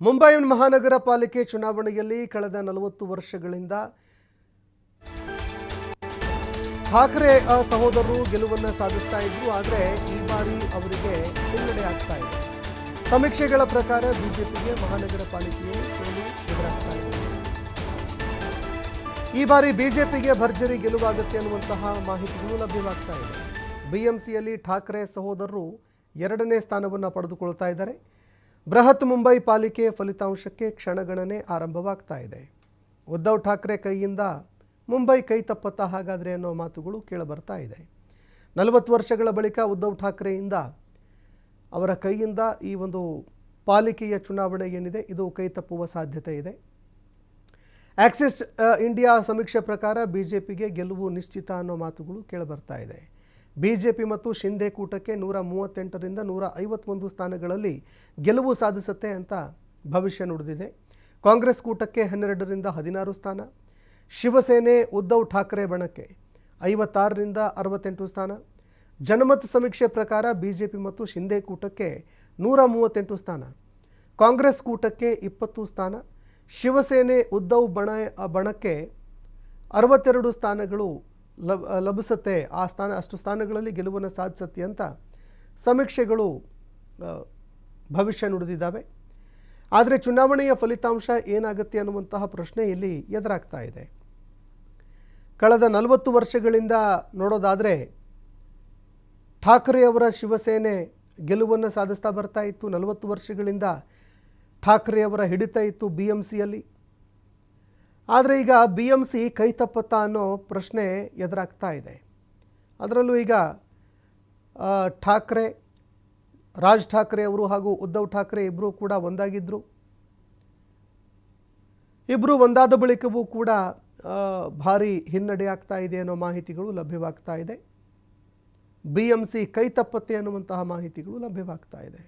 ಮುಂಬೈ ಮಹಾನಗರ ಪಾಲಿಕೆ ಚುನಾವಣೆಯಲ್ಲಿ ಕಳೆದ 40 ವರ್ಷಗಳಿಂದ ಠಾಕ್ರೆ ಸಹೋದರರು ಗೆಲುವನ್ನು ಸಾಧಿಸ್ತಾ ಇದ್ರು. ಆದರೆ ಈ ಬಾರಿ ಅವರಿಗೆ ಹಿನ್ನಡೆ ಆಗ್ತಾ ಇದೆ. ಸಮೀಕ್ಷೆಗಳ ಪ್ರಕಾರ ಬಿಜೆಪಿಗೆ ಮಹಾನಗರ ಪಾಲಿಕೆಯು ಸೋಲು ಎದುರಾಗ್ತಾ ಇದೆ. ಈ ಬಾರಿ ಬಿಜೆಪಿಗೆ ಭರ್ಜರಿ ಗೆಲುವಾಗುತ್ತೆ ಅನ್ನುವಂತಹ ಮಾಹಿತಿಗಳು ಲಭ್ಯವಾಗ್ತಾ ಇದೆ. ಬಿಎಂಸಿಯಲ್ಲಿ ಠಾಕ್ರೆ ಸಹೋದರರು 2ನೇ ಸ್ಥಾನವನ್ನು ಪಡೆದುಕೊಳ್ತಾ ಇದ್ದಾರೆ. ಬೃಹತ್ ಮುಂಬೈ ಪಾಲಿಕೆ ಫಲಿತಾಂಶಕ್ಕೆ ಕ್ಷಣಗಣನೆ ಆರಂಭವಾಗ್ತಾ ಇದೆ. ಉದ್ಧವ್ ಠಾಕ್ರೆ ಕೈಯಿಂದ ಮುಂಬೈ ಕೈ ತಪ್ಪತ್ತಾ ಹಾಗಾದರೆ ಅನ್ನೋ ಮಾತುಗಳು ಕೇಳಬರ್ತಾ ಇದೆ. 40 ವರ್ಷಗಳ ಬಳಿಕ ಉದ್ಧವ್ ಠಾಕ್ರೆಯಿಂದ ಅವರ ಕೈಯಿಂದ ಈ ಒಂದು ಪಾಲಿಕೆಯ ಚುನಾವಣೆ ಏನಿದೆ ಇದು ಕೈ ತಪ್ಪುವ ಸಾಧ್ಯತೆ ಇದೆ. ಆಕ್ಸಿಸ್ ಇಂಡಿಯಾ ಸಮೀಕ್ಷೆ ಪ್ರಕಾರ ಬಿಜೆಪಿಗೆ ಗೆಲುವು ನಿಶ್ಚಿತ ಅನ್ನೋ ಮಾತುಗಳು ಕೇಳಬರ್ತಾ ಇದೆ. ಬಿಜೆಪಿ ಮತ್ತು ಶಿಂದೆ ಕೂಟಕ್ಕೆ 138ರಿಂದ 151 ಸ್ಥಾನಗಳಲ್ಲಿ ಗೆಲುವು ಸಾಧಿಸುತ್ತೆ ಅಂತ ಭವಿಷ್ಯ ನುಡಿದಿದೆ. ಕಾಂಗ್ರೆಸ್ ಕೂಟಕ್ಕೆ 12ರಿಂದ 16 ಸ್ಥಾನ, ಶಿವಸೇನೆ ಉದ್ಧವ್ ಠಾಕ್ರೆ ಬಣಕ್ಕೆ 56ರಿಂದ 68 ಸ್ಥಾನ. ಜನಮತ ಸಮೀಕ್ಷೆ ಪ್ರಕಾರ ಬಿಜೆಪಿ ಮತ್ತು ಶಿಂದೆ ಕೂಟಕ್ಕೆ 138 ಸ್ಥಾನ, ಕಾಂಗ್ರೆಸ್ ಕೂಟಕ್ಕೆ 20 ಸ್ಥಾನ, ಶಿವಸೇನೆ ಉದ್ಧವ್ ಬಣಕ್ಕೆ 62 ಸ್ಥಾನಗಳು ಲಭಿಸುತ್ತೆ. ಅಷ್ಟು ಸ್ಥಾನಗಳಲ್ಲಿ ಗೆಲುವನ್ನು ಸಾಧಿಸುತ್ತೆ ಅಂತ ಸಮೀಕ್ಷೆಗಳು ಭವಿಷ್ಯ ನುಡಿದಿದ್ದಾವೆ. ಆದರೆ ಚುನಾವಣೆಯ ಫಲಿತಾಂಶ ಏನಾಗುತ್ತೆ ಅನ್ನುವಂತಹ ಪ್ರಶ್ನೆ ಇಲ್ಲಿ ಎದುರಾಗ್ತಾ ಇದೆ. ಕಳೆದ 40 ವರ್ಷಗಳಿಂದ ನೋಡೋದಾದರೆ ಠಾಕ್ರೆ ಅವರ ಶಿವಸೇನೆ ಗೆಲುವನ್ನು ಸಾಧಿಸ್ತಾ ಬರ್ತಾ ಇತ್ತು. 40 ವರ್ಷಗಳಿಂದ ಠಾಕ್ರೆ ಅವರ ಹಿಡಿತ ಇತ್ತು ಬಿಎಂಸಿಯಲ್ಲಿ. ಆದರೆ ಈಗ ಬಿಎಂಸಿ ಕೈ ತಪ್ಪತ್ತಾ ಅನ್ನೋ ಪ್ರಶ್ನೆ ಎದುರಾಗ್ತಾ ಇದೆ. ಅದರಲ್ಲೂ ಈಗ ರಾಜ್ ಠಾಕ್ರೆ ಅವರು ಹಾಗೂ ಉದ್ಧವ್ ಠಾಕ್ರೆ ಇಬ್ಬರೂ ಕೂಡ ಒಂದಾಗಿದ್ದರು. ಇಬ್ಬರು ಒಂದಾದ ಬಳಿಕವೂ ಕೂಡ ಭಾರಿ ಹಿನ್ನಡೆ ಆಗ್ತಾ ಇದೆ ಅನ್ನೋ ಮಾಹಿತಿಗಳು ಲಭ್ಯವಾಗ್ತಾ ಇದೆ. ಬಿಎಂಸಿ ಕೈ ತಪ್ಪತ್ತೆ ಅನ್ನುವಂತಹ ಮಾಹಿತಿಗಳು ಲಭ್ಯವಾಗ್ತಾ ಇದೆ.